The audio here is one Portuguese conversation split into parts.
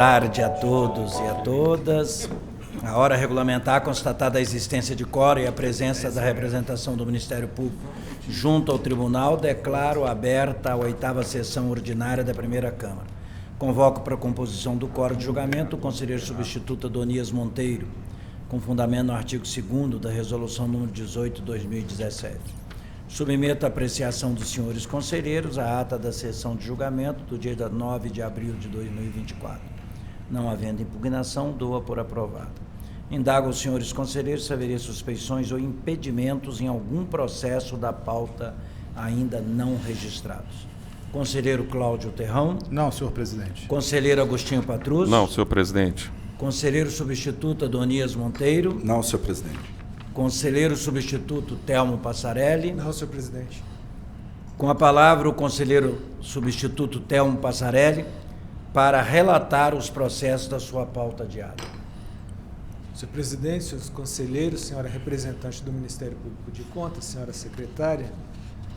Tarde a todos e a todas. A hora regulamentar, constatada a existência de quórum e a presença da representação do Ministério Público junto ao Tribunal, declaro aberta a 8ª sessão ordinária da Primeira Câmara. Convoco para a composição do quórum de julgamento o conselheiro substituto Adonias Monteiro, com fundamento no artigo 2º da Resolução número 18/2017. Submeto à apreciação dos senhores conselheiros a ata da sessão de julgamento do dia 9 de abril de 2024. Não havendo impugnação, dou-a por aprovada. Indago aos senhores conselheiros se haveria suspeições ou impedimentos em algum processo da pauta ainda não registrados. Conselheiro Cláudio Terrão. Não, senhor presidente. Conselheiro Agostinho Patrus. Não, senhor presidente. Conselheiro substituto Adonias Monteiro. Não, senhor presidente. Conselheiro substituto Telmo Passarelli. Não, senhor presidente. Com a palavra o conselheiro substituto Telmo Passarelli para relatar os processos da sua pauta diária. Senhor presidente, senhores conselheiros, senhora representante do Ministério Público de Contas, senhora secretária,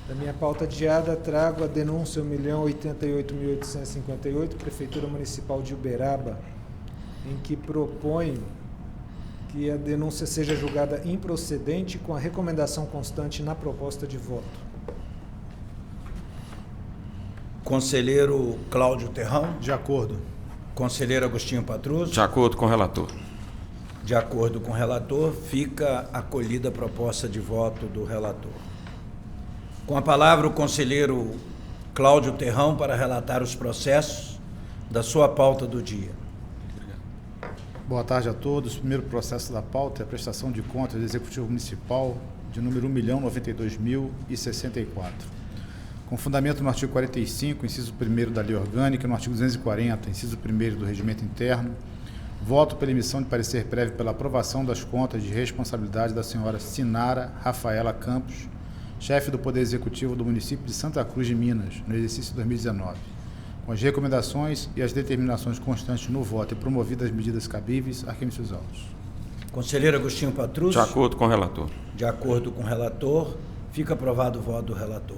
da minha pauta diária trago a denúncia 1.088.858, Prefeitura Municipal de Uberaba, em que proponho que a denúncia seja julgada improcedente com a recomendação constante na proposta de voto. Conselheiro Cláudio Terrão. De acordo. Conselheiro Agostinho Patrus. De acordo com o relator. De acordo com o relator, fica acolhida a proposta de voto do relator. Com a palavra o conselheiro Cláudio Terrão para relatar os processos da sua pauta do dia. Boa tarde a todos. O primeiro processo da pauta é a prestação de contas do Executivo Municipal de número 1.092.064. Com fundamento no artigo 45, inciso 1º da Lei Orgânica, no artigo 240, inciso 1º do Regimento Interno, voto pela emissão de parecer prévio pela aprovação das contas de responsabilidade da senhora Sinara Rafaela Campos, chefe do Poder Executivo do município de Santa Cruz de Minas, no exercício 2019, com as recomendações e as determinações constantes no voto e promovidas as medidas cabíveis, arquivos seus autos. Conselheiro Agostinho Patrus. De acordo com o relator. De acordo com o relator, fica aprovado o voto do relator.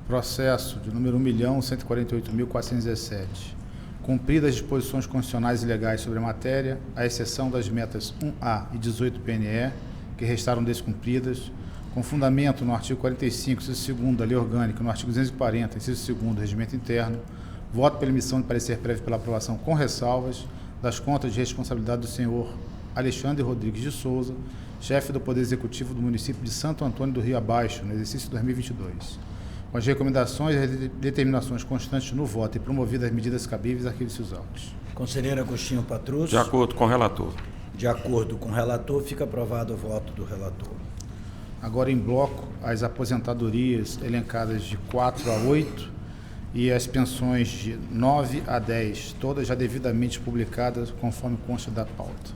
Processo de número 1.148.417. Cumpridas as disposições constitucionais e legais sobre a matéria, à exceção das metas 1A e 18 PNE, que restaram descumpridas, com fundamento no artigo 45, inciso 2º da Lei Orgânica, no artigo 240, inciso 2º do Regimento Interno, voto pela emissão de parecer prévio pela aprovação com ressalvas das contas de responsabilidade do senhor Alexandre Rodrigues de Souza, chefe do Poder Executivo do município de Santo Antônio do Rio Abaixo, no exercício 2022. Com as recomendações e determinações constantes no voto e promovidas as medidas cabíveis, arquivos seus autos. Conselheiro Agostinho Patrus. De acordo com o relator. De acordo com o relator, fica aprovado o voto do relator. Agora em bloco, as aposentadorias elencadas de 4 a 8 e as pensões de 9 a 10, todas já devidamente publicadas conforme consta da pauta.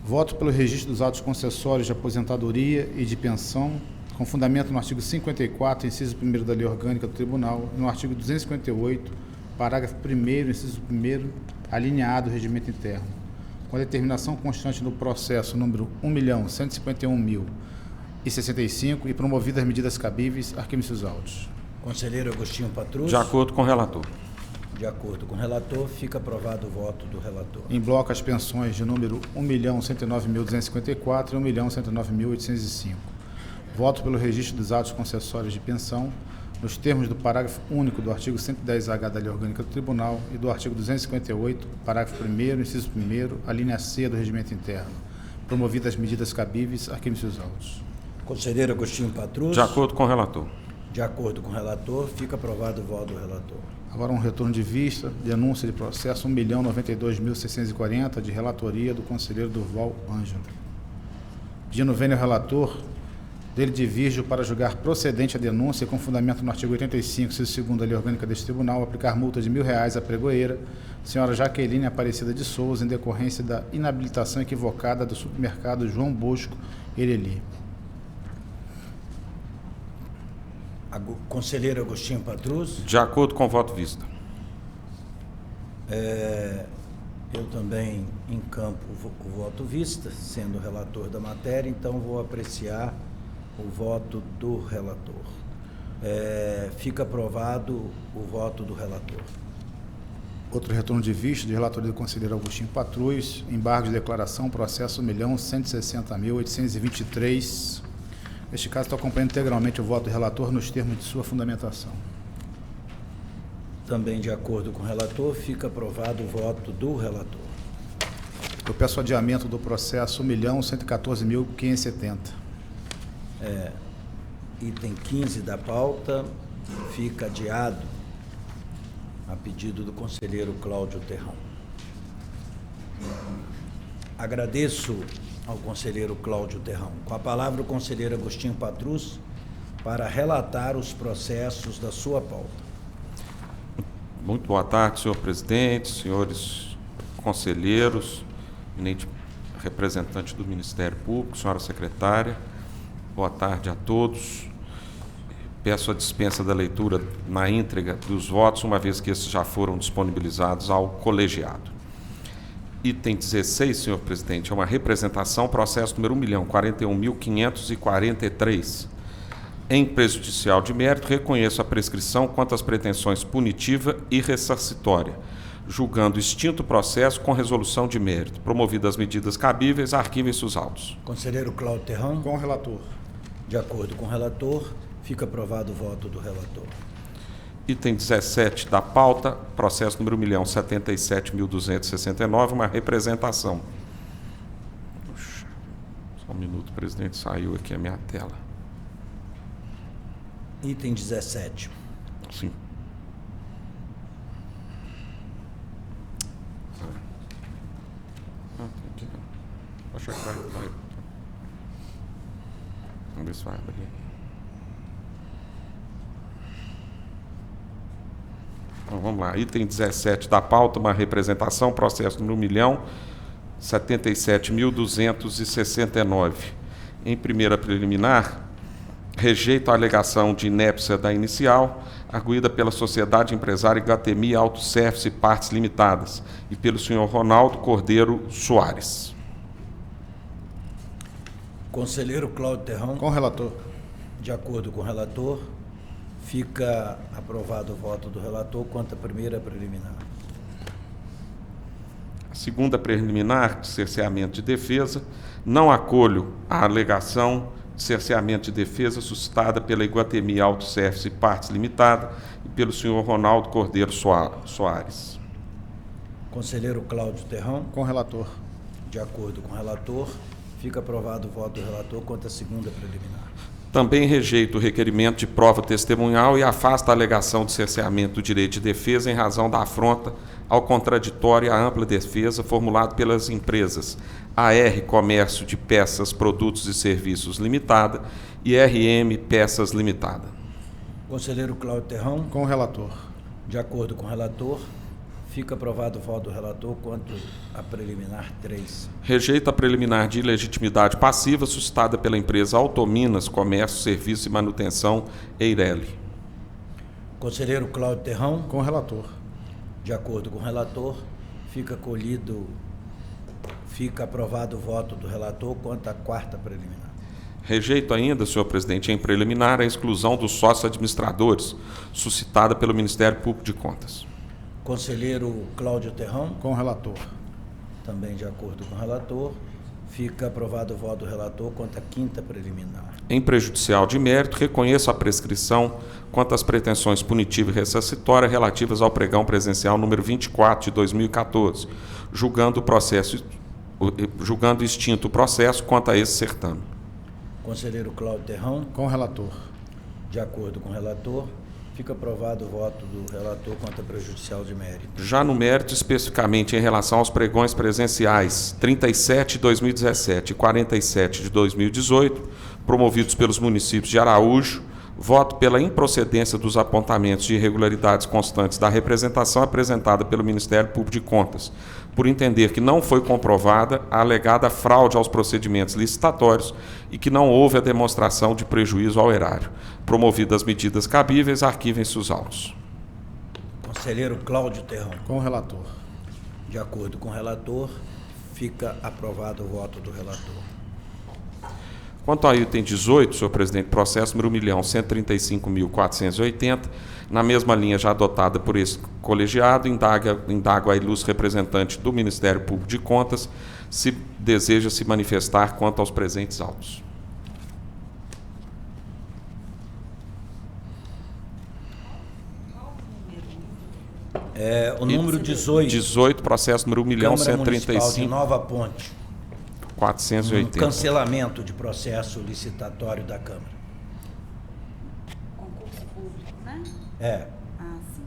Voto pelo registro dos autos concessórios de aposentadoria e de pensão, com fundamento no artigo 54, inciso 1º da Lei Orgânica do Tribunal, e no artigo 258, parágrafo 1º, inciso 1º, aliniado do Regimento Interno, com a determinação constante no processo número 1.151.065 e promovidas as medidas cabíveis, arquivos seus autos. Conselheiro Agostinho Patrus. De acordo com o relator. De acordo com o relator, fica aprovado o voto do relator. Em bloco, as pensões de número 1.109.254 e 1.109.805. Voto pelo registro dos atos concessórios de pensão, nos termos do parágrafo único do artigo 110-H da Lei Orgânica do Tribunal e do artigo 258, parágrafo 1º, inciso 1º, a linha C do Regimento Interno, promovidas as medidas cabíveis, arquivos seus autos. Conselheiro Agostinho Patrus. De acordo com o relator. De acordo com o relator, fica aprovado o voto do relator. Agora um retorno de vista, denúncia de processo 1.092.640 de relatoria do conselheiro Durval Ângelo. Pedindo vênia ao relator, dele divirjo para julgar procedente a denúncia com fundamento no artigo 85, inciso 2º da Lei Orgânica deste Tribunal, aplicar multa de R$1.000 à pregoeira, senhora Jaqueline Aparecida de Souza, em decorrência da inabilitação equivocada do supermercado João Bosco Ereli. Conselheiro Agostinho Patrus. De acordo com o voto visto. Eu também encampo o voto vista, sendo relator da matéria, então vou apreciar o voto do relator. Fica aprovado o voto do relator. Outro retorno de vista de relatoria do conselheiro Agostinho Patrus, embargo de declaração, processo 1.160.823. Neste caso, estou acompanhando integralmente o voto do relator nos termos de sua fundamentação. Também de acordo com o relator, fica aprovado o voto do relator. Eu peço adiamento do processo 1.114.570. Item 15 da pauta fica adiado a pedido do conselheiro Cláudio Terrão. Agradeço ao conselheiro Cláudio Terrão. Com a palavra o conselheiro Agostinho Patrus para relatar os processos da sua pauta. Muito boa tarde, senhor presidente, senhores conselheiros, eminente representante do Ministério Público, senhora secretária. Boa tarde a todos. Peço a dispensa da leitura na íntegra dos votos, uma vez que esses já foram disponibilizados ao colegiado. Item 16, senhor presidente, é uma representação, processo número 1.041.543. Em prejudicial de mérito, reconheço a prescrição quanto às pretensões punitiva e ressarcitória, julgando extinto o processo com resolução de mérito. Promovidas as medidas cabíveis, arquivem-se os autos. Conselheiro Cláudio Terrão. Com o relator. De acordo com o relator, fica aprovado o voto do relator. Item 17 da pauta, processo número 1.077.269, uma representação. Puxa, só um minuto, presidente, saiu aqui a minha tela. Item 17. Sim. Acho que vai. Vamos ver se vai abrir. Então, vamos lá. Item 17 da pauta, uma representação, processo número 1.077.269. Em primeira preliminar, rejeito a alegação de inépcia da inicial, arguída pela Sociedade Empresária Iguatemi Autosservice Partes Limitadas e pelo senhor Ronaldo Cordeiro Soares. Conselheiro Cláudio Terrão. Com o relator. De acordo com o relator, fica aprovado o voto do relator quanto à primeira preliminar. A segunda preliminar, de cerceamento de defesa, não acolho a alegação de cerceamento de defesa suscitada pela Iguatemi Autosservice Partes Limitada e pelo senhor Ronaldo Cordeiro Soares. Conselheiro Cláudio Terrão. Com o relator. De acordo com o relator, fica aprovado o voto do relator quanto à segunda preliminar. Também rejeito o requerimento de prova testemunhal e afasta a alegação de cerceamento do direito de defesa em razão da afronta ao contraditório e à ampla defesa formulado pelas empresas AR Comércio de Peças, Produtos e Serviços Limitada e RM Peças Limitada. Conselheiro Cláudio Terrão. Com o relator. De acordo com o relator, fica aprovado o voto do relator quanto à preliminar 3. Rejeito a preliminar de ilegitimidade passiva suscitada pela empresa Autominas Comércio, Serviço e Manutenção Eireli. Conselheiro Cláudio Terrão. Com o relator. De acordo com o relator, fica aprovado o voto do relator quanto à quarta preliminar. Rejeito ainda, senhor presidente, em preliminar, a exclusão dos sócios administradores, suscitada pelo Ministério Público de Contas. Conselheiro Cláudio Terrão. Com o relator. Também de acordo com o relator, fica aprovado o voto do relator quanto à quinta preliminar. Em prejudicial de mérito, reconheço a prescrição quanto às pretensões punitiva e ressarcitória relativas ao pregão presencial número 24 de 2014, julgando extinto o processo quanto a esse certame. Conselheiro Cláudio Terrão. Com o relator. De acordo com o relator, fica aprovado o voto do relator quanto a prejudicial de mérito. Já no mérito, especificamente em relação aos pregões presenciais 37 de 2017 e 47 de 2018, promovidos pelos municípios de Araújo, voto pela improcedência dos apontamentos de irregularidades constantes da representação apresentada pelo Ministério Público de Contas, por entender que não foi comprovada a alegada fraude aos procedimentos licitatórios e que não houve a demonstração de prejuízo ao erário. Promovidas as medidas cabíveis, arquivem-se os autos. Conselheiro Cláudio Terrão. Com o relator. De acordo com o relator, fica aprovado o voto do relator. Quanto ao item 18, senhor presidente, processo número 1.135.480, na mesma linha já adotada por esse colegiado, indago a ilustre representante do Ministério Público de Contas se deseja se manifestar quanto aos presentes autos. O número 18. 18, processo número Câmara Municipal de 1.135.480. Nova Ponte. Cancelamento de processo licitatório da Câmara. Concurso público, né? Sim.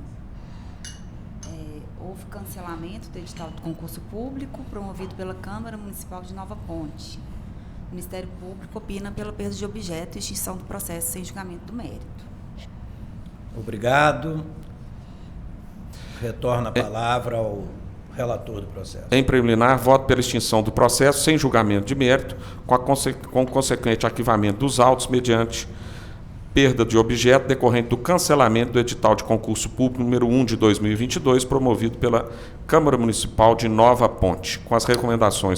Houve cancelamento do edital de concurso público promovido pela Câmara Municipal de Nova Ponte. O Ministério Público opina pela perda de objeto e extinção do processo sem julgamento do mérito. Obrigado. Retorna a palavra ao relator do processo. Em preliminar, voto pela extinção do processo sem julgamento de mérito, com consequente arquivamento dos autos mediante perda de objeto decorrente do cancelamento do edital de concurso público número 1 de 2022, promovido pela Câmara Municipal de Nova Ponte, com a recomendação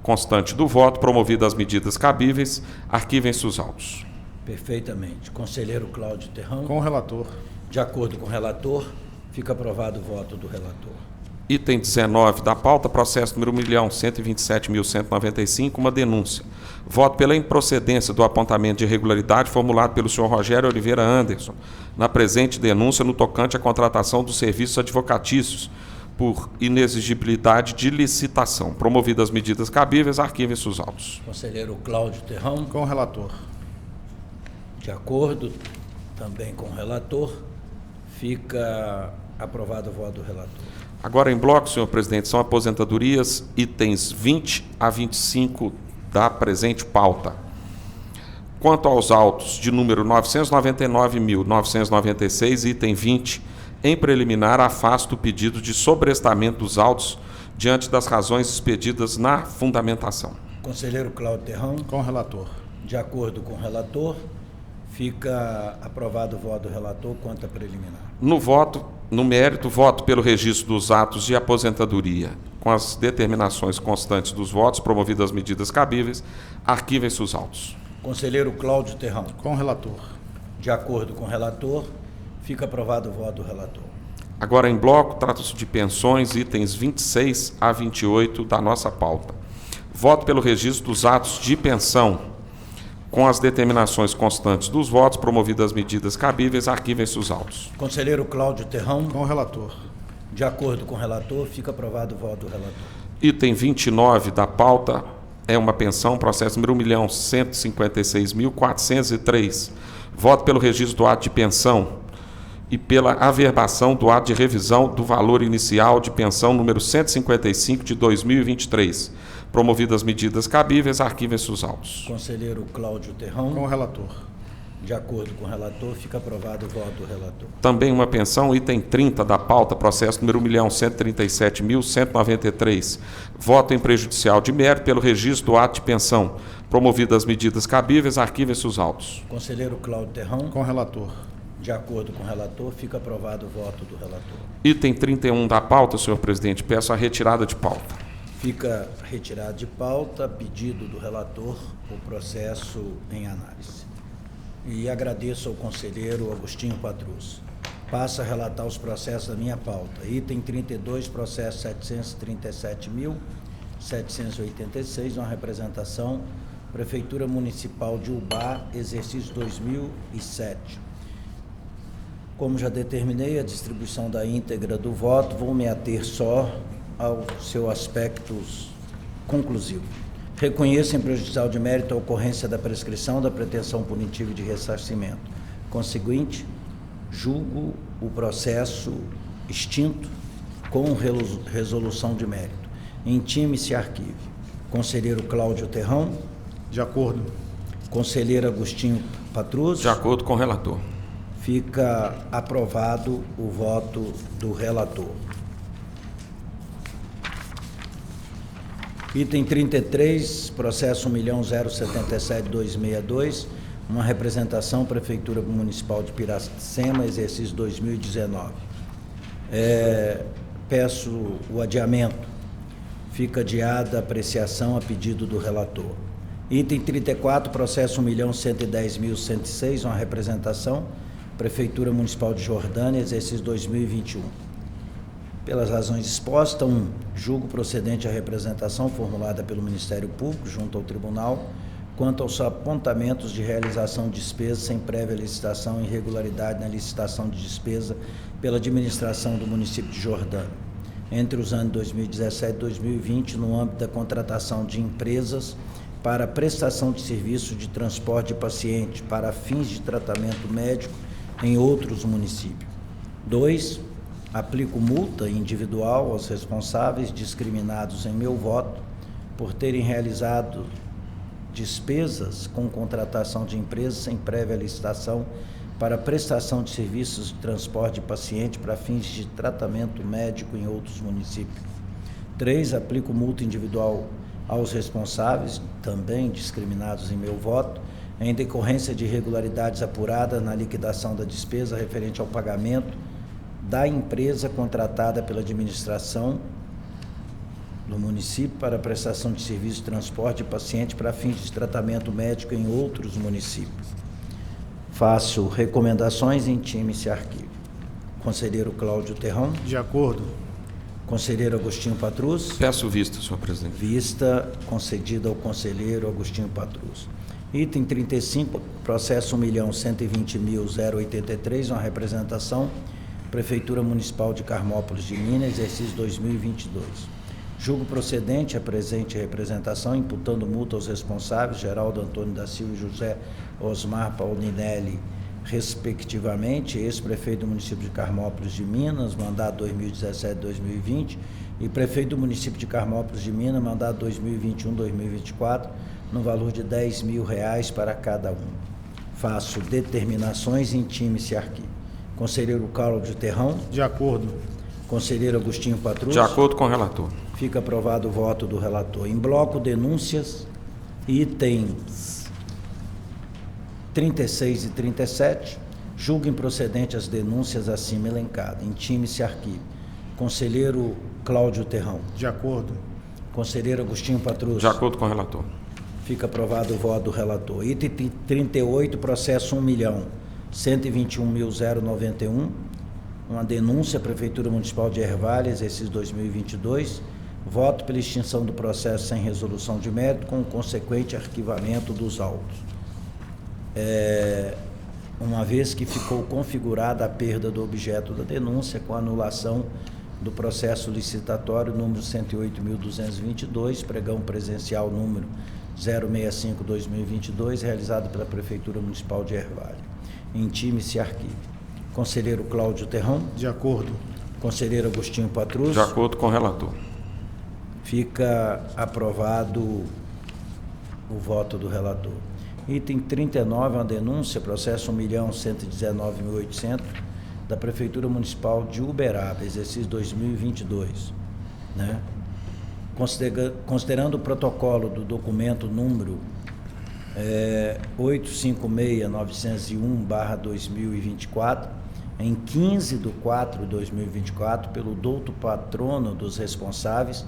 constante do voto, promovidas as medidas cabíveis, arquivem-se os autos. Perfeitamente. Conselheiro Cláudio Terrão. Com o relator. De acordo com o relator, fica aprovado o voto do relator. Item 19 da pauta, processo número 1.127.195, uma denúncia. Voto pela improcedência do apontamento de irregularidade formulado pelo senhor Rogério Oliveira Anderson, na presente denúncia no tocante à contratação dos serviços advocatícios por inexigibilidade de licitação. Promovidas as medidas cabíveis, arquivem-se os autos. Conselheiro Cláudio Terrão. Com o relator. De acordo também com o relator, fica aprovado o voto do relator. Agora, em bloco, senhor presidente, são aposentadorias, itens 20 a 25 da presente pauta. Quanto aos autos de número 999.996, item 20, em preliminar, afasto o pedido de sobrestamento dos autos diante das razões expedidas na fundamentação. Conselheiro Cláudio Terrão. Com o relator. De acordo com o relator, fica aprovado o voto do relator quanto a preliminar. No mérito, voto pelo registro dos atos de aposentadoria, com as determinações constantes dos votos, promovidas as medidas cabíveis, arquivem-se os autos. Conselheiro Cláudio Terrão. Com o relator. De acordo com o relator, fica aprovado o voto do relator. Agora, em bloco, trata-se de pensões, itens 26 a 28 da nossa pauta. Voto pelo registro dos atos de pensão, com as determinações constantes dos votos, promovidas as medidas cabíveis, arquivem-se os autos. Conselheiro Cláudio Terrão. Com o relator. De acordo com o relator, fica aprovado o voto do relator. Item 29 da pauta é uma pensão, processo número 1.156.403. Voto pelo registro do ato de pensão e pela averbação do ato de revisão do valor inicial de pensão número 155 de 2023. Promovidas as medidas cabíveis, arquivem-se os autos. Conselheiro Cláudio Terrão. Com o relator. De acordo com o relator, fica aprovado o voto do relator. Também uma pensão, item 30 da pauta, processo número 1.137.193. Voto em prejudicial de mérito pelo registro do ato de pensão. Promovidas as medidas cabíveis, arquivem-se os autos. Conselheiro Cláudio Terrão. Com o relator. De acordo com o relator, fica aprovado o voto do relator. Item 31 da pauta, senhor presidente, peço a retirada de pauta. Fica retirado de pauta, pedido do relator, o processo em análise. E agradeço ao conselheiro Agostinho Patrus. Passo a relatar os processos da minha pauta. Item 32, processo 737.786, uma representação, Prefeitura Municipal de Ubá, exercício 2007. Como já determinei a distribuição da íntegra do voto, vou me ater só ao seu aspecto conclusivo. Reconheço em prejudicial de mérito a ocorrência da prescrição da pretensão punitiva e de ressarcimento. Conseguinte, julgo o processo extinto com resolução de mérito. Intime-se e arquive. Conselheiro Cláudio Terrão. De acordo. Conselheiro Agostinho Patrus. De acordo com o relator. Fica aprovado o voto do relator. Item 33, processo 1.077.262, uma representação, Prefeitura Municipal de Piracema, exercício 2019. Peço o adiamento. Fica adiada a apreciação a pedido do relator. Item 34, processo 1.110.106, uma representação, Prefeitura Municipal de Jordânia, exercício 2021. Pelas razões expostas, 1. Julgo procedente a representação formulada pelo Ministério Público junto ao Tribunal quanto aos apontamentos de realização de despesas sem prévia licitação e irregularidade na licitação de despesa pela administração do município de Jordânia, entre os anos 2017 e 2020, no âmbito da contratação de empresas para prestação de serviço de transporte de paciente para fins de tratamento médico em outros municípios. 2. Aplico multa individual aos responsáveis discriminados em meu voto por terem realizado despesas com contratação de empresas sem prévia licitação para prestação de serviços de transporte de paciente para fins de tratamento médico em outros municípios. 3. Aplico multa individual aos responsáveis, também discriminados em meu voto, em decorrência de irregularidades apuradas na liquidação da despesa referente ao pagamento da empresa contratada pela administração do município para prestação de serviço de transporte de paciente para fins de tratamento médico em outros municípios. Faço recomendações, intime-se arquivo. Conselheiro Cláudio Terrão. De acordo. Conselheiro Agostinho Patrus. Peço vista, senhor presidente. Vista concedida ao conselheiro Agostinho Patrus. Item 35, processo 1.120.083, uma representação, Prefeitura Municipal de Carmópolis de Minas, exercício 2022. Julgo procedente a presente representação, imputando multa aos responsáveis, Geraldo Antônio da Silva e José Osmar Paulinelli, respectivamente, ex-prefeito do município de Carmópolis de Minas, mandato 2017-2020, e prefeito do município de Carmópolis de Minas, mandato 2021-2024, no valor de R$10.000 para cada um. Faço determinações, intime-se arquivo. Conselheiro Cláudio Terrão. De acordo. Conselheiro Agostinho Patrus. De acordo com o relator. Fica aprovado o voto do relator. Em bloco, denúncias, itens 36 e 37. Julgo improcedente as denúncias acima elencadas. Intime-se arquivo. Conselheiro Cláudio Terrão. De acordo. Conselheiro Agostinho Patrus. De acordo com o relator. Fica aprovado o voto do relator. Item 38, processo 1.121.091. Uma denúncia à Prefeitura Municipal de Ervalha, exercício 2022. Voto pela extinção do processo sem resolução de mérito, com o consequente arquivamento dos autos. Uma vez que ficou configurada a perda do objeto da denúncia com a anulação do processo licitatório número 108.222, pregão presencial número 065-2022, realizado pela Prefeitura Municipal de Ervalha. Intime-se arquivo. Conselheiro Cláudio Terrão. De acordo. Conselheiro Agostinho Patrus. De acordo com o relator. Fica aprovado o voto do relator. Item 39, uma denúncia, processo 1.119.800, da Prefeitura Municipal de Uberaba, exercício 2022. Né? Considerando o protocolo do documento número 856.901/2024, em 15/4/2024, pelo douto patrono dos responsáveis,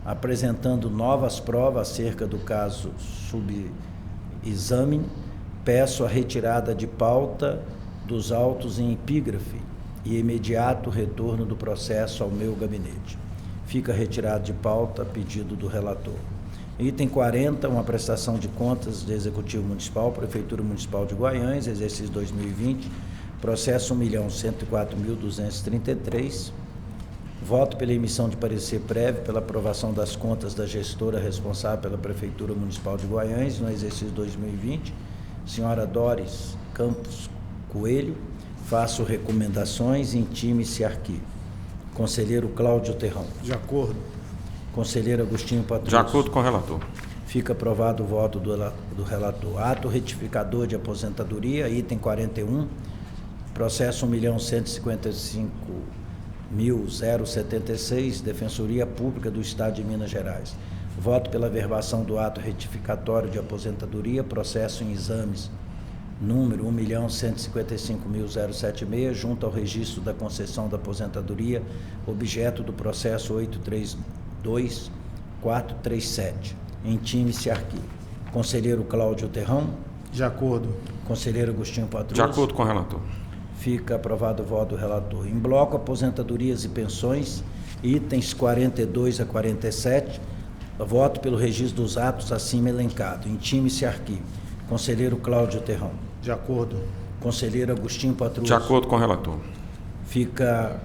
apresentando novas provas acerca do caso subexame, peço a retirada de pauta dos autos em epígrafe e imediato retorno do processo ao meu gabinete. Fica retirado de pauta a pedido do relator. Item 40, uma prestação de contas do Executivo Municipal, Prefeitura Municipal de Guaiães, exercício 2020, processo 1.104.233. Voto pela emissão de parecer prévio pela aprovação das contas da gestora responsável pela Prefeitura Municipal de Guaiães no exercício 2020, senhora Doris Campos Coelho. Faço recomendações, intime-se arquivo. Conselheiro Cláudio Terrão. De acordo. Conselheiro Agostinho Patrus. De acordo com o relator. Fica aprovado o voto do relator. Ato retificador de aposentadoria, item 41, processo 1.155.076, Defensoria Pública do Estado de Minas Gerais. Voto pela verbação do ato retificatório de aposentadoria, processo em exames número 1.155.076, junto ao registro da concessão da aposentadoria, objeto do processo 832, 437. Intime-se arquivo. Conselheiro Cláudio Terrão. De acordo. Conselheiro Agostinho Patrus. De acordo com o relator. Fica aprovado o voto do relator. Em bloco, aposentadorias e pensões, itens 42 a 47. Voto pelo registro dos atos acima elencado. Intime-se arquivo. Conselheiro Cláudio Terrão. De acordo. Conselheiro Agostinho Patrus. De acordo com o relator. Fica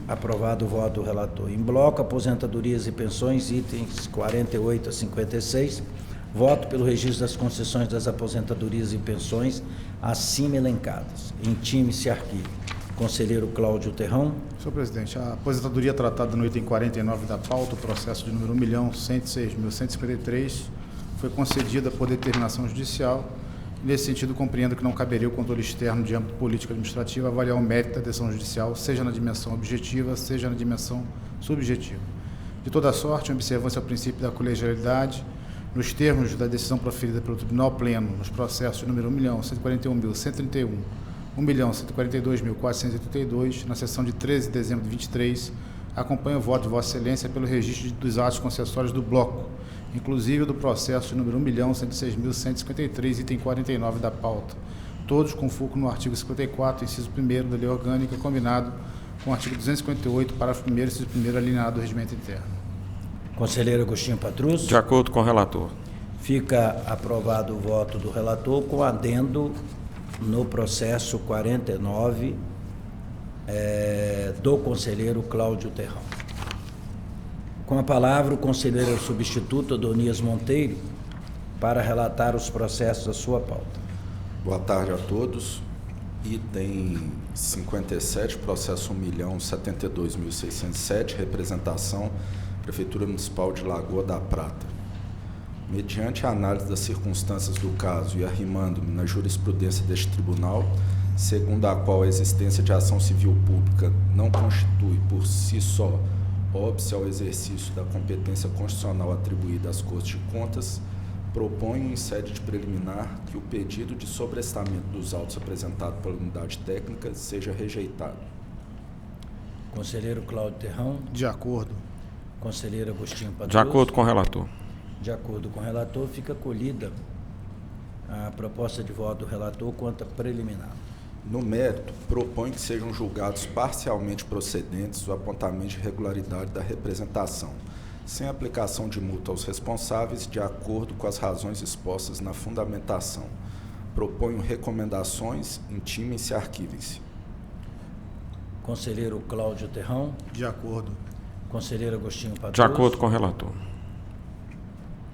aprovado o voto do relator. Em bloco, aposentadorias e pensões, itens 48 a 56. Voto pelo registro das concessões das aposentadorias e pensões acima elencadas. Intime-se arquivo. Conselheiro Cláudio Terrão. Senhor presidente, a aposentadoria tratada no item 49 da pauta, o processo de número 1.106.153, foi concedida por determinação judicial. Nesse sentido, compreendo que não caberia o controle externo de âmbito político administrativo avaliar o mérito da decisão judicial, seja na dimensão objetiva, seja na dimensão subjetiva. De toda sorte, em observância ao princípio da colegialidade, nos termos da decisão proferida pelo Tribunal Pleno, nos processos de número 1.141.131, 1.142.482, na sessão de 13 de dezembro de 23, acompanho o voto de Vossa Excelência pelo registro dos atos concessórios do bloco, inclusive do processo de número 1.106.153, item 49 da pauta, todos com fulcro no artigo 54, inciso 1º da Lei Orgânica, combinado com o artigo 258, parágrafo 1º, inciso 1º, alineado do Regimento Interno. Conselheiro Agostinho Patrus. De acordo com o relator. Fica aprovado o voto do relator com adendo no processo 49 do conselheiro Cláudio Terrão. Com a palavra, o conselheiro substituto Adonias Monteiro para relatar os processos da sua pauta. Boa tarde a todos. Item 57, processo 1.072.607, representação Prefeitura Municipal de Lagoa da Prata. Mediante a análise das circunstâncias do caso e arrimando-me na jurisprudência deste tribunal, segundo a qual a existência de ação civil pública não constitui por si só óbice ao exercício da competência constitucional atribuída às Cortes de Contas, proponho em sede de preliminar que o pedido de sobrestamento dos autos apresentado pela unidade técnica seja rejeitado. Conselheiro Cláudio Terrão. De acordo. Conselheiro Agostinho Patrus. De acordo com o relator. De acordo com o relator, fica acolhida a proposta de voto do relator quanto a preliminar. No mérito, proponho que sejam julgados parcialmente procedentes o apontamento de irregularidade da representação, sem aplicação de multa aos responsáveis, de acordo com as razões expostas na fundamentação. Proponho recomendações, intimem-se e arquivem-se. Conselheiro Cláudio Terrão. De acordo. Conselheiro Agostinho Patrus. De acordo com o relator.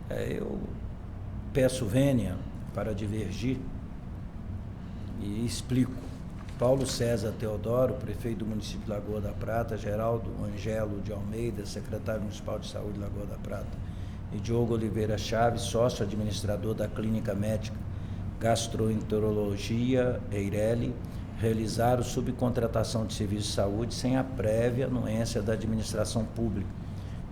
Eu peço vênia para divergir e explico. Paulo César Teodoro, prefeito do município de Lagoa da Prata, Geraldo Angelo de Almeida, secretário municipal de saúde de Lagoa da Prata, e Diogo Oliveira Chaves, sócio administrador da Clínica Médica Gastroenterologia Eireli, realizaram subcontratação de serviços de saúde sem a prévia anuência da administração pública,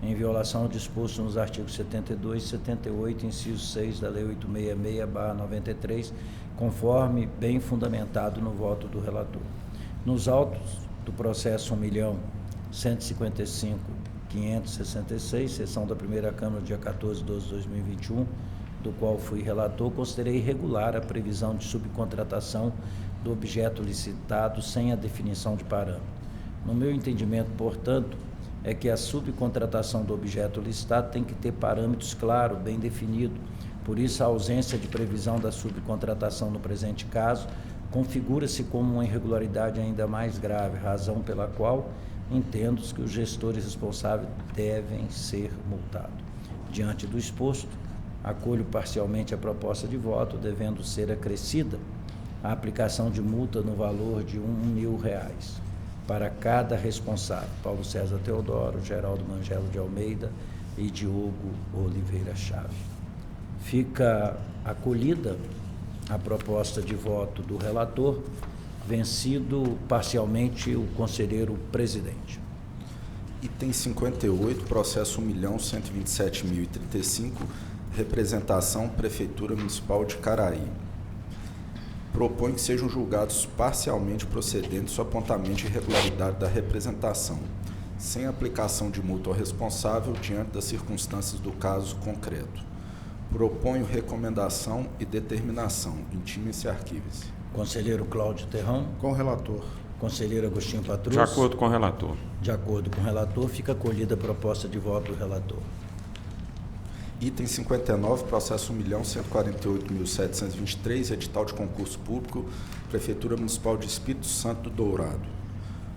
em violação ao disposto nos artigos 72 e 78, inciso 6 da Lei 866/93, conforme bem fundamentado no voto do relator. Nos autos do processo 1.155.566, sessão da primeira Câmara, dia 14/12/2021, do qual fui relator, considerei irregular a previsão de subcontratação do objeto licitado sem a definição de parâmetro. No meu entendimento, portanto, é que a subcontratação do objeto licitado tem que ter parâmetros claros, bem definidos. Por isso, a ausência de previsão da subcontratação no presente caso configura-se como uma irregularidade ainda mais grave, razão pela qual entendo que os gestores responsáveis devem ser multados. Diante do exposto, acolho parcialmente a proposta de voto, devendo ser acrescida a aplicação de multa no valor de R$1.000 para cada responsável: Paulo César Teodoro, Geraldo Angelo de Almeida e Diogo Oliveira Chaves. Fica acolhida a proposta de voto do relator, vencido parcialmente o conselheiro presidente. Item 58, processo 1.127.035, representação Prefeitura Municipal de Caraí. Propõe que sejam julgados parcialmente procedentes o apontamento de irregularidade da representação, sem aplicação de multa ao responsável diante das circunstâncias do caso concreto. Proponho recomendação e determinação. Intime-se e arquive-se. Conselheiro Cláudio Terrão. Com o relator. Conselheiro Agostinho Patrus. De acordo com o relator. De acordo com o relator, fica acolhida a proposta de voto do relator. Item 59, processo 1.148.723, edital de concurso público, Prefeitura Municipal de Espírito Santo do Dourado.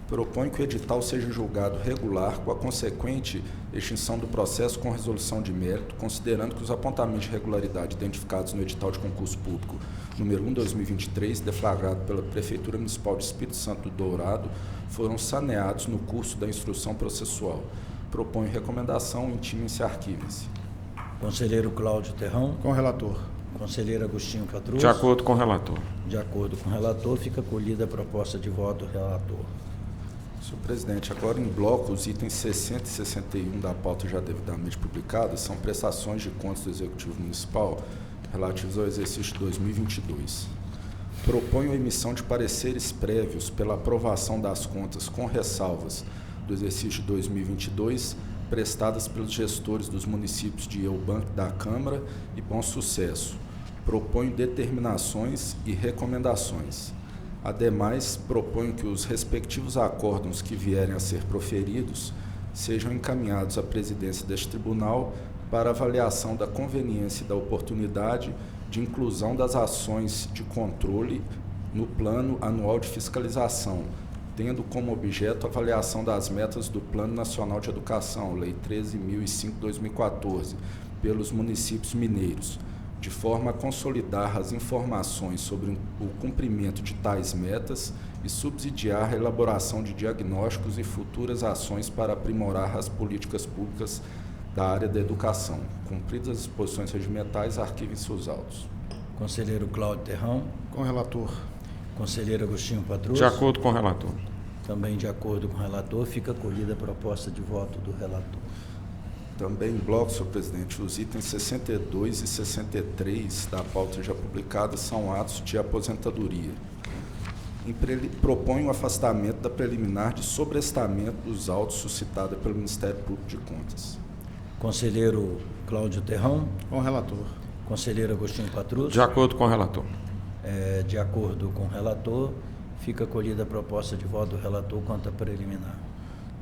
Proponho que o edital seja julgado regular com a consequente extinção do processo com resolução de mérito, considerando que os apontamentos de regularidade identificados no edital de concurso público número 1/2023, deflagrado pela Prefeitura Municipal de Espírito Santo do Dourado, foram saneados no curso da instrução processual. Proponho recomendação, intime-se e arquive-se. Conselheiro Cláudio Terrão. Com o relator. Conselheiro Agostinho Patrus. De acordo com o relator. De acordo com o relator, fica acolhida a proposta de voto do relator. Senhor presidente, agora em bloco, os itens 60 e 61 da pauta já devidamente publicadas são prestações de contas do Executivo Municipal relativos ao exercício de 2022. Proponho a emissão de pareceres prévios pela aprovação das contas com ressalvas do exercício de 2022 prestadas pelos gestores dos municípios de Eubank da Câmara e Bom Sucesso. Proponho determinações e recomendações. Ademais, proponho que os respectivos acórdãos que vierem a ser proferidos sejam encaminhados à presidência deste tribunal para avaliação da conveniência e da oportunidade de inclusão das ações de controle no Plano Anual de Fiscalização, tendo como objeto a avaliação das metas do Plano Nacional de Educação, Lei 13.005/2014, pelos municípios mineiros, de forma a consolidar as informações sobre o cumprimento de tais metas e subsidiar a elaboração de diagnósticos e futuras ações para aprimorar as políticas públicas da área da educação. Cumpridas as disposições regimentais, arquivem-se os autos. Conselheiro Cláudio Terrão. Com o relator. Conselheiro Agostinho Patrus. De acordo com o relator. Também de acordo com o relator, fica acolhida a proposta de voto do relator. Também em bloco, senhor presidente, os itens 62 e 63 da pauta já publicada são atos de aposentadoria. Proponho o afastamento da preliminar de sobrestamento dos autos suscitada pelo Ministério Público de Contas. Conselheiro Cláudio Terrão. Com o relator. Conselheiro Agostinho Patrus. De acordo com o relator. De acordo com o relator, fica acolhida a proposta de voto do relator quanto à preliminar.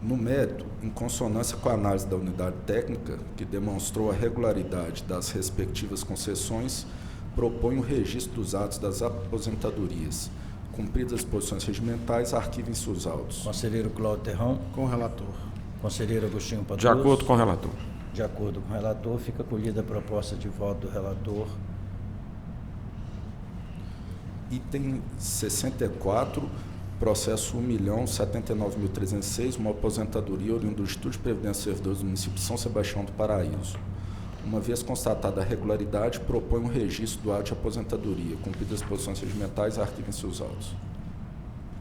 No mérito, em consonância com a análise da unidade técnica, que demonstrou a regularidade das respectivas concessões, proponho o registro dos atos das aposentadorias. Cumpridas as disposições regimentais, arquivem-se os autos. Conselheiro Cláudio Terrão. Com o relator. Conselheiro Agostinho Patrus. De acordo com o relator. De acordo com o relator, fica acolhida a proposta de voto do relator. Item 64, processo 1.079.306, uma aposentadoria oriunda do Instituto de Previdência dos Servidores do município de São Sebastião do Paraíso. Uma vez constatada a regularidade, proponho o registro do ato de aposentadoria. Cumpridas as disposições regimentais, arquivem-se os autos.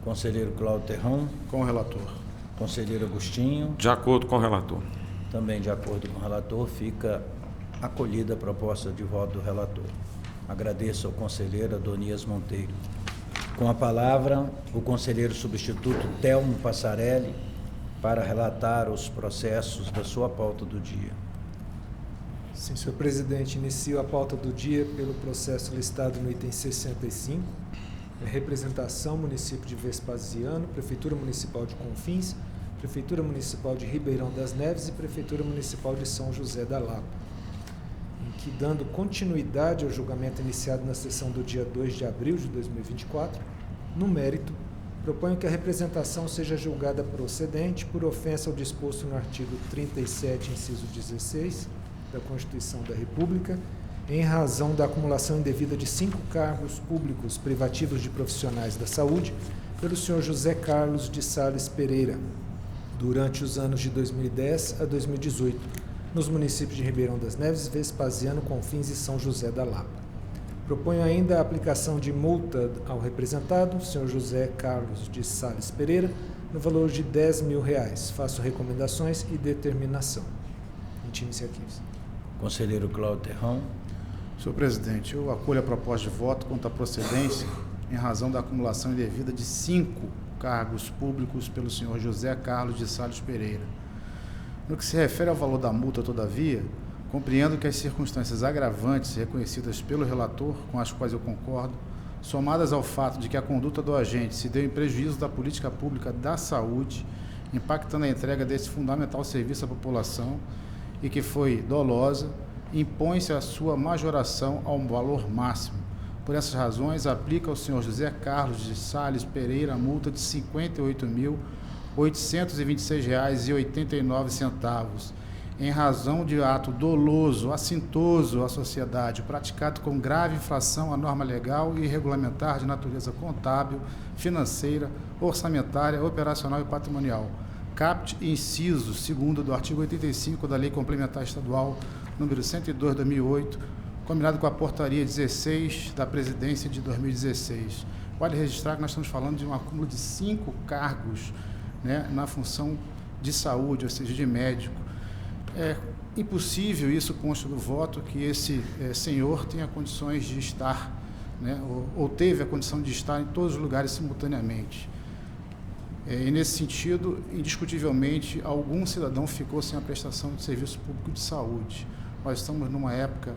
Conselheiro Cláudio Terrão. Com o relator. Conselheiro Agostinho. De acordo com o relator. Também de acordo com o relator, fica acolhida a proposta de voto do relator. Agradeço ao conselheiro Adonias Monteiro. Com a palavra, o conselheiro substituto Telmo Passarelli para relatar os processos da sua pauta do dia. Sim, senhor presidente, inicio a pauta do dia pelo processo listado no item 65, representação município de Vespasiano, Prefeitura Municipal de Confins, Prefeitura Municipal de Ribeirão das Neves e Prefeitura Municipal de São José da Lapa, em que, dando continuidade ao julgamento iniciado na sessão do dia 2 de abril de 2024, no mérito, proponho que a representação seja julgada procedente por ofensa ao disposto no artigo 37, inciso 16, da Constituição da República, em razão da acumulação indevida de 5 cargos públicos privativos de profissionais da saúde pelo senhor José Carlos de Sales Pereira, durante os anos de 2010 a 2018, nos municípios de Ribeirão das Neves, Vespasiano, Confins e São José da Lapa. Proponho ainda a aplicação de multa ao representado, senhor José Carlos de Sales Pereira, no valor de R$10.000. Faço recomendações e determinação. Intime-se aqui. Conselheiro Cláudio Terrão. Senhor presidente, eu acolho a proposta de voto quanto à procedência em razão da acumulação indevida de 5 cargos públicos pelo senhor José Carlos de Salles Pereira. No que se refere ao valor da multa, todavia, compreendo que as circunstâncias agravantes reconhecidas pelo relator, com as quais eu concordo, somadas ao fato de que a conduta do agente se deu em prejuízo da política pública da saúde, impactando a entrega desse fundamental serviço à população e que foi dolosa, impõe-se a sua majoração ao valor máximo. Por essas razões, aplica ao senhor José Carlos de Salles Pereira a multa de R$ 58.826,89, em razão de ato doloso, assintoso à sociedade, praticado com grave infração à norma legal e regulamentar de natureza contábil, financeira, orçamentária, operacional e patrimonial. Caput inciso 2º do artigo 85 da Lei Complementar Estadual número 102/2008, combinado com a portaria 16 da Presidência de 2016. Vale registrar que nós estamos falando de um acúmulo de 5 cargos, né, na função de saúde, ou seja, de médico. É impossível, isso consta do voto, que esse senhor tenha condições de estar, né, ou teve a condição de estar em todos os lugares simultaneamente. E, nesse sentido, indiscutivelmente, algum cidadão ficou sem a prestação de serviço público de saúde. Nós estamos numa época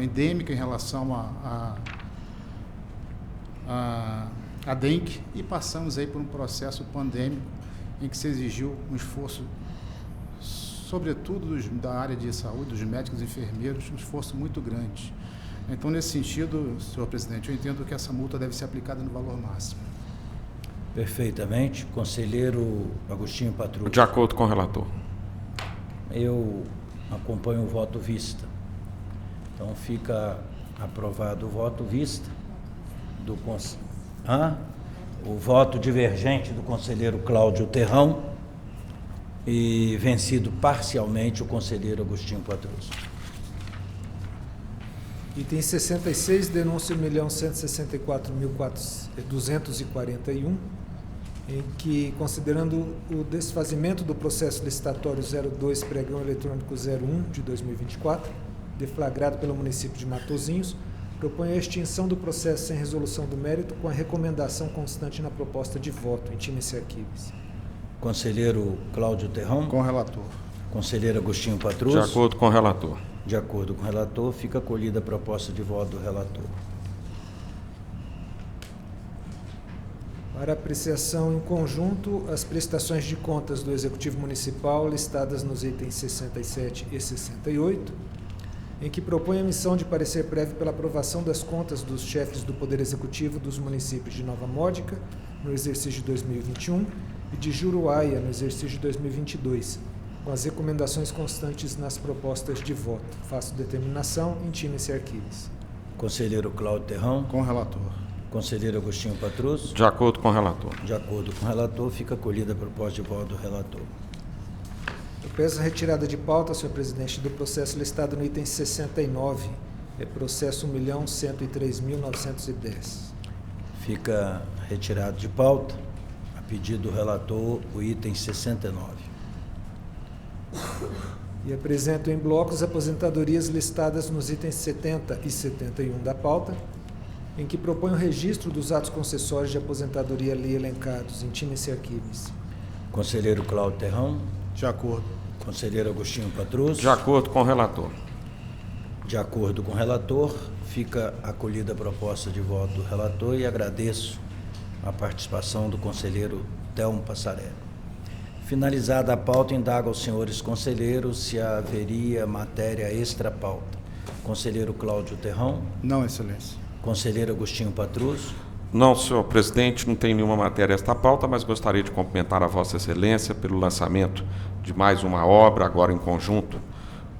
endêmica em relação a dengue, e passamos aí por um processo pandêmico em que se exigiu um esforço, sobretudo da área de saúde, dos médicos e enfermeiros, um esforço muito grande. Então, nesse sentido, senhor presidente, eu entendo que essa multa deve ser aplicada no valor máximo. Perfeitamente. Conselheiro Agostinho Patrus. De acordo com o relator. Eu acompanho o voto vista. Então, fica aprovado o voto vista do o voto divergente do conselheiro Cláudio Terrão e vencido parcialmente o conselheiro Agostinho Patrus. Item 66, denúncia 1.164.241, em que, considerando o desfazimento do processo licitatório 02 pregão eletrônico 01 de 2024, deflagrado pelo município de Matozinhos, propõe a extinção do processo sem resolução do mérito com a recomendação constante na proposta de voto. Intime-se arquivos. Conselheiro Cláudio Terrão. Com o relator. Conselheiro Agostinho Patrus. De acordo com o relator. De acordo com o relator, fica acolhida a proposta de voto do relator. Para apreciação em conjunto, as prestações de contas do Executivo Municipal listadas nos itens 67 e 68, em que propõe a emissão de parecer prévio pela aprovação das contas dos chefes do Poder Executivo dos municípios de Nova Módica, no exercício de 2021, e de Juruáia, no exercício de 2022, com as recomendações constantes nas propostas de voto. Faço determinação, intime-se arquivos. Conselheiro Cláudio Terrão. Com o relator. Conselheiro Agostinho Patrus. De acordo com o relator. De acordo com o relator, fica acolhida a proposta de voto do relator. Eu peço a retirada de pauta, senhor presidente, do processo listado no item 69, processo 1.103.910. Fica retirado de pauta, a pedido do relator, o item 69. E apresento em bloco as aposentadorias listadas nos itens 70 e 71 da pauta, em que propõe o registro dos atos concessórios de aposentadoria ali elencados. Intime-se arquivos. Conselheiro Cláudio Terrão. De acordo. Conselheiro Agostinho Patrus. De acordo com o relator. De acordo com o relator, fica acolhida a proposta de voto do relator e agradeço a participação do conselheiro Telmo Passarelli. Finalizada a pauta, indago aos senhores conselheiros se haveria matéria extra-pauta. Conselheiro Cláudio Terrão. Não, excelência. Conselheiro Agostinho Patrus. Não, senhor presidente, não tem nenhuma matéria esta pauta, mas gostaria de cumprimentar a Vossa Excelência pelo lançamento de mais uma obra, agora em conjunto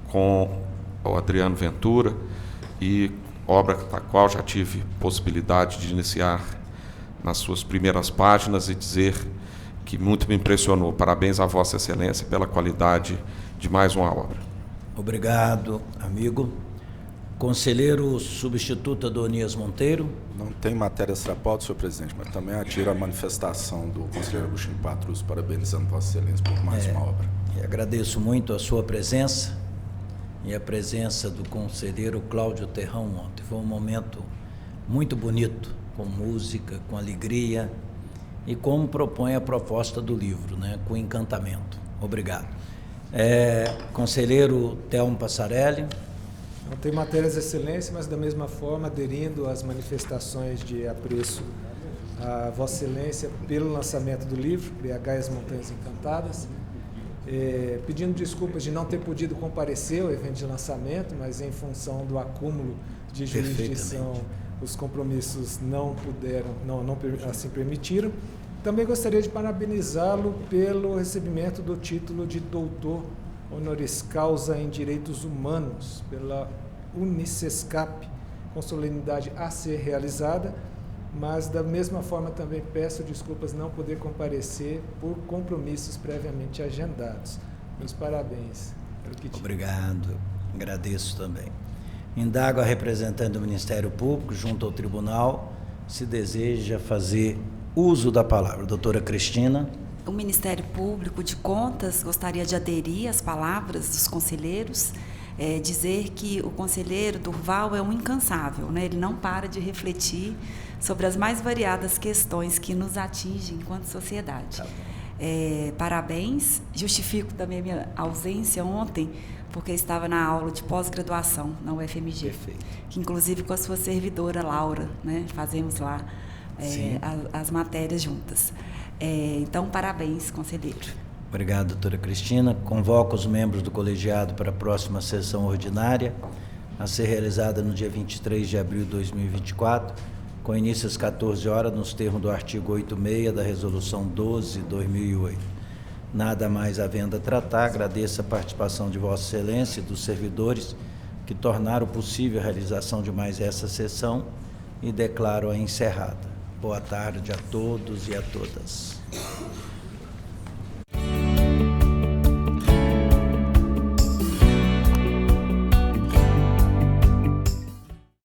com o Adriano Ventura, e obra da qual já tive possibilidade de iniciar nas suas primeiras páginas e dizer que muito me impressionou. Parabéns a Vossa Excelência pela qualidade de mais uma obra. Obrigado, amigo. Conselheiro substituto Adonias Monteiro. Não tem matéria extra-pauta, senhor presidente, mas também atiro a manifestação do conselheiro Agostinho Patrus, parabenizando Vossa Excelência por mais uma obra. E agradeço muito a sua presença e a presença do conselheiro Cláudio Terrão ontem. Foi um momento muito bonito, com música, com alegria, e como propõe a proposta do livro, né, com encantamento. Obrigado. Conselheiro Telmo Passarelli. Não tem matérias de excelência, mas da mesma forma aderindo às manifestações de apreço a Vossa Excelência pelo lançamento do livro, BH e as Montanhas Encantadas, pedindo desculpas de não ter podido comparecer ao evento de lançamento, mas em função do acúmulo de jurisdição, os compromissos não puderam, não assim permitiram. Também gostaria de parabenizá-lo pelo recebimento do título de doutor honoris causa em Direitos Humanos pela Unicescap, com solenidade a ser realizada, mas da mesma forma também peço desculpas não poder comparecer por compromissos previamente agendados. Meus parabéns. Obrigado, agradeço também. Indago a representante do Ministério Público junto ao tribunal se deseja fazer uso da palavra. Doutora Cristina. O Ministério Público de Contas gostaria de aderir às palavras dos conselheiros, dizer que o conselheiro Durval é um incansável, né? Ele não para de refletir sobre as mais variadas questões que nos atingem enquanto sociedade. Parabéns, justifico também a minha ausência ontem, porque estava na aula de pós-graduação na UFMG, Perfeito. Que inclusive com a sua servidora Laura, né? Fazemos lá as matérias juntas. Então, parabéns, conselheiro. Obrigado, doutora Cristina. Convoco os membros do colegiado para a próxima sessão ordinária, a ser realizada no dia 23 de abril de 2024, com início às 14 horas, nos termos do artigo 86 da Resolução 12/2008. Nada mais havendo a tratar, agradeço a participação de Vossa Excelência e dos servidores que tornaram possível a realização de mais essa sessão e declaro-a encerrada. Boa tarde a todos e a todas.